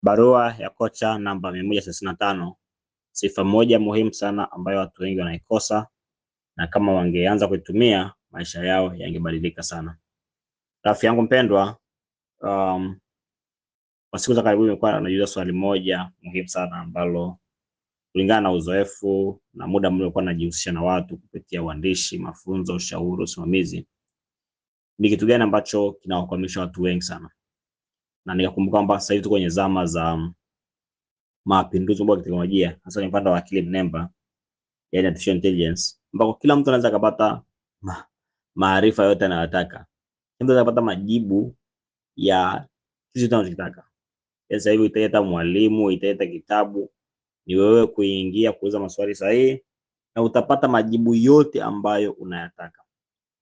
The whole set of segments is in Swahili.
Barua ya kocha namba 135. Sifa moja muhimu sana ambayo watu wengi wanaikosa, na kama wangeanza kuitumia maisha yao yangebadilika sana. Rafiki yangu mpendwa, kwa siku za karibuni nimekuwa najiuliza swali moja muhimu sana ambalo kulingana na uzoefu na muda niliokuwa najihusisha na watu kupitia uandishi, mafunzo, ushauri, usimamizi, ni kitu gani ambacho kinawakwamisha watu wengi sana. Na nikakumbuka kwamba sasa hivi tuko kwenye zama za mapinduzi ya teknolojia, hasa kwenye upande wa akili mnemba, yani artificial intelligence, ambako kila mtu anaweza kupata maarifa yote anayotaka. Mtu anaweza kupata majibu ya kitu tunachotaka. Sasa hivi itaita mwalimu, itaita kitabu, ni wewe kuingia kuuliza maswali sahihi na utapata majibu yote ambayo unayataka.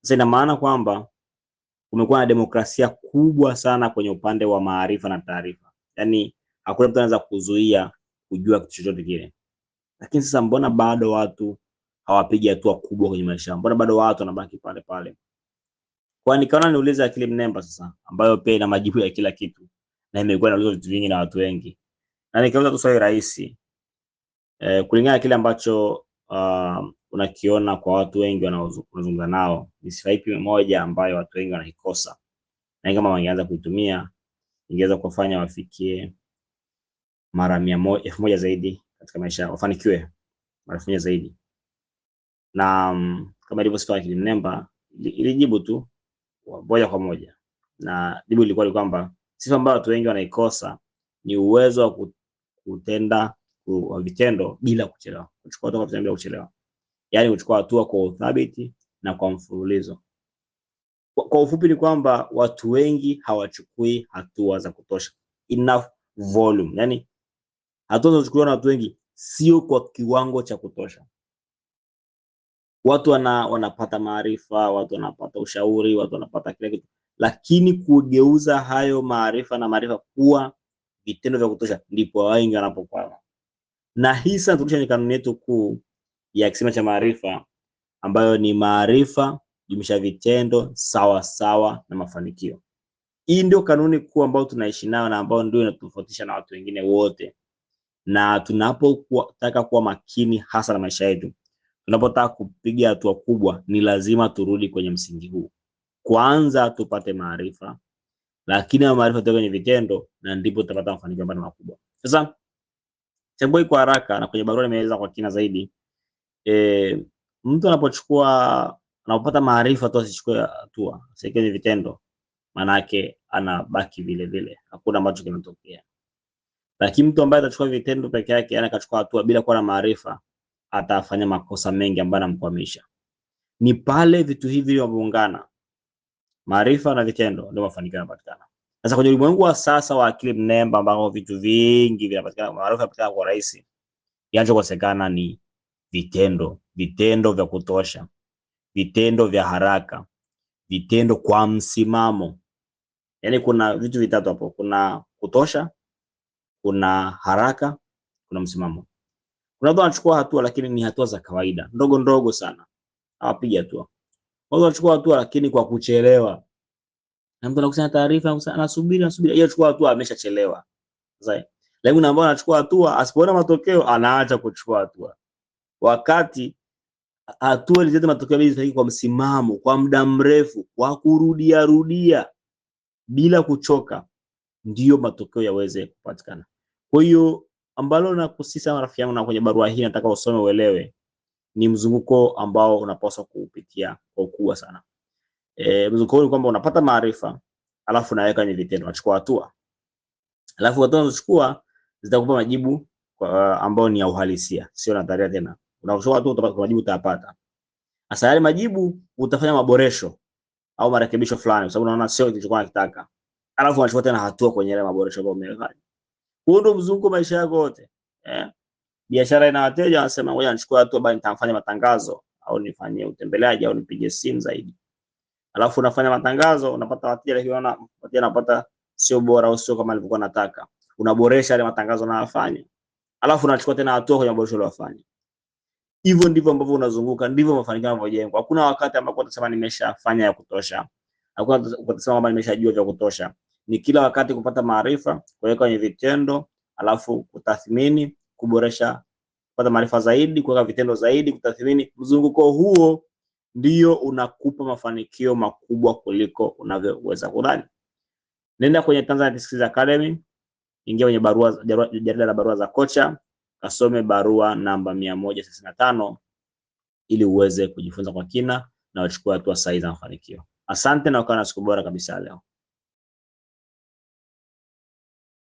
Sasa ina maana kwamba kumekuwa na demokrasia kubwa sana kwenye upande wa maarifa na taarifa. Yaani hakuna mtu anaweza kuzuia kujua kitu chochote kile. Lakini sasa mbona bado watu hawapigi hatua kubwa kwenye maisha? Mbona bado watu wanabaki pale pale? Kwa nikaona niulize akili mnemba sasa, ambayo pia ina majibu ya kila kitu na imekuwa inaulizwa vitu vingi na watu wengi. Na nikauliza tu swali rahisi. Kulingana na kile ambacho unakiona kwa watu wengi wanaozungumza nao, ni sifa ipi moja ambayo watu wengi wanaikosa? Na kama wangeanza kuitumia ingeweza kufanya wafikie mara 1,000 zaidi katika maisha, wafanikiwe mara 1,000 zaidi. Na kama ilivyo sifa ya akili mnemba, ilijibu tu moja kwa moja. Na jibu lilikuwa ni kwamba sifa ambayo watu wengi wanaikosa ni uwezo wa kutenda kwa vitendo bila kuchelewa. Kuchukua hatua kwa vitendo bila kuchelewa. Yaani kuchukua hatua kwa uthabiti na kwa mfululizo. Kwa ufupi ni kwamba watu wengi hawachukui hatua za kutosha. Enough volume. Yaani hatua zinazochukuliwa na watu wengi sio kwa kiwango cha kutosha. Watu wanapata maarifa, watu wanapata ushauri, watu wanapata kila kitu, lakini kugeuza hayo maarifa kuwa vitendo vya kutosha ndipo wengi wanapokwama. Na hii sasa turudisha ni kanuni yetu kuu ya kisima cha maarifa, ambayo ni maarifa jumlisha vitendo sawa sawa na mafanikio. Hii ndio kanuni kuu ambayo tunaishi nayo na ambayo ndio inatofautisha na watu wengine wote. Na tunapotaka kuwa makini hasa na maisha yetu, tunapotaka kupiga hatua kubwa, ni lazima turudi kwenye msingi huu. Kwanza tupate maarifa, lakini hayo maarifa tuwe kwenye vitendo, na ndipo tutapata mafanikio makubwa. Sasa chambua kwa haraka, na kwenye barua nimeeleza kwa kina zaidi. Mtu anapopata maarifa tu asichukue hatua, asiweke kwenye vitendo, maana yake anabaki vile vile, hakuna ambacho kinatokea. Lakini mtu ambaye atachukua vitendo peke yake, yani akachukua hatua bila kuwa na maarifa, atafanya makosa mengi ambayo yanamkwamisha. Ni pale vitu hivi vinapoungana, maarifa na vitendo, ndio mafanikio yanapatikana. Sasa kwenye ulimwengu wa sasa wa akili mnemba, ambao vitu vingi vinapatikana, maarifa yanapatikana kwa urahisi, kinachokosekana ni vitendo. Vitendo vya kutosha, vitendo vya haraka, vitendo kwa msimamo. Yaani kuna vitu vitatu hapo: kuna kutosha, kuna haraka, kuna msimamo. Kuna watu wanachukua hatua lakini ni hatua za kawaida, ndogo ndogo sana, hawapigi hatua. Watu wanachukua hatua lakini kwa kuchelewa. Na mtu anakusanya taarifa, anasubiri, yeye achukua hatua ameshachelewa. Sasa lakini ambao anachukua hatua, asipoona matokeo anaacha kuchukua hatua. Wakati hatua ilete matokeo hizi kwa msimamo, kwa muda mrefu, kwa kurudia bila kuchoka, ndio matokeo yaweze kupatikana. Kwa hiyo ambalo nakusisitiza rafiki yangu, na kwenye barua hii nataka usome uelewe, ni mzunguko ambao unapaswa kuupitia kwa ukubwa sana. Mzunguko ni kwamba unapata maarifa, alafu unaweka kwenye vitendo, unachukua hatua. Alafu hatua unazochukua zitakupa majibu ambao ni ya uhalisia, sio nadharia tena. Unachukua hatua utapata majibu, utayapata. Sasa yale majibu utafanya maboresho au marekebisho fulani, kwa sababu unaona sio kilichokuwa nakitaka. Alafu unachukua tena hatua kwenye yale maboresho ambayo umefanya. Huo ndio mzunguko maisha yako yote. Biashara ina wateja, wanasema ngoja nichukue hatua, bali nitamfanya matangazo au nifanyie utembeleaji au nipige simu zaidi. Alafu unafanya matangazo, unapata wateja, lakini unaona wateja unapata sio bora au sio kama alivyokuwa nataka. Unaboresha yale matangazo unayofanya. Alafu unachukua tena hatua kwenye maboresho uliyofanya. Hivyo ndivyo ambavyo unazunguka, ndivyo mafanikio yanajengwa. Hakuna wakati ambapo utasema nimeshafanya ya kutosha. Hakuna utasema kwamba nimeshajua vya kutosha. ni kila wakati kupata maarifa, kuweka kwenye vitendo, alafu kutathmini, kuboresha, kupata maarifa zaidi, kuweka vitendo zaidi, kutathmini. Mzunguko huo ndio unakupa mafanikio makubwa kuliko unavyoweza kudhani. Nenda kwenye Tanzania Skills Academy, ingia kwenye jarida la barua za kocha, kasome barua namba 135 ili uweze kujifunza kwa kina na uchukue hatua sahihi za mafanikio. Asante na ukawa na siku bora kabisa leo.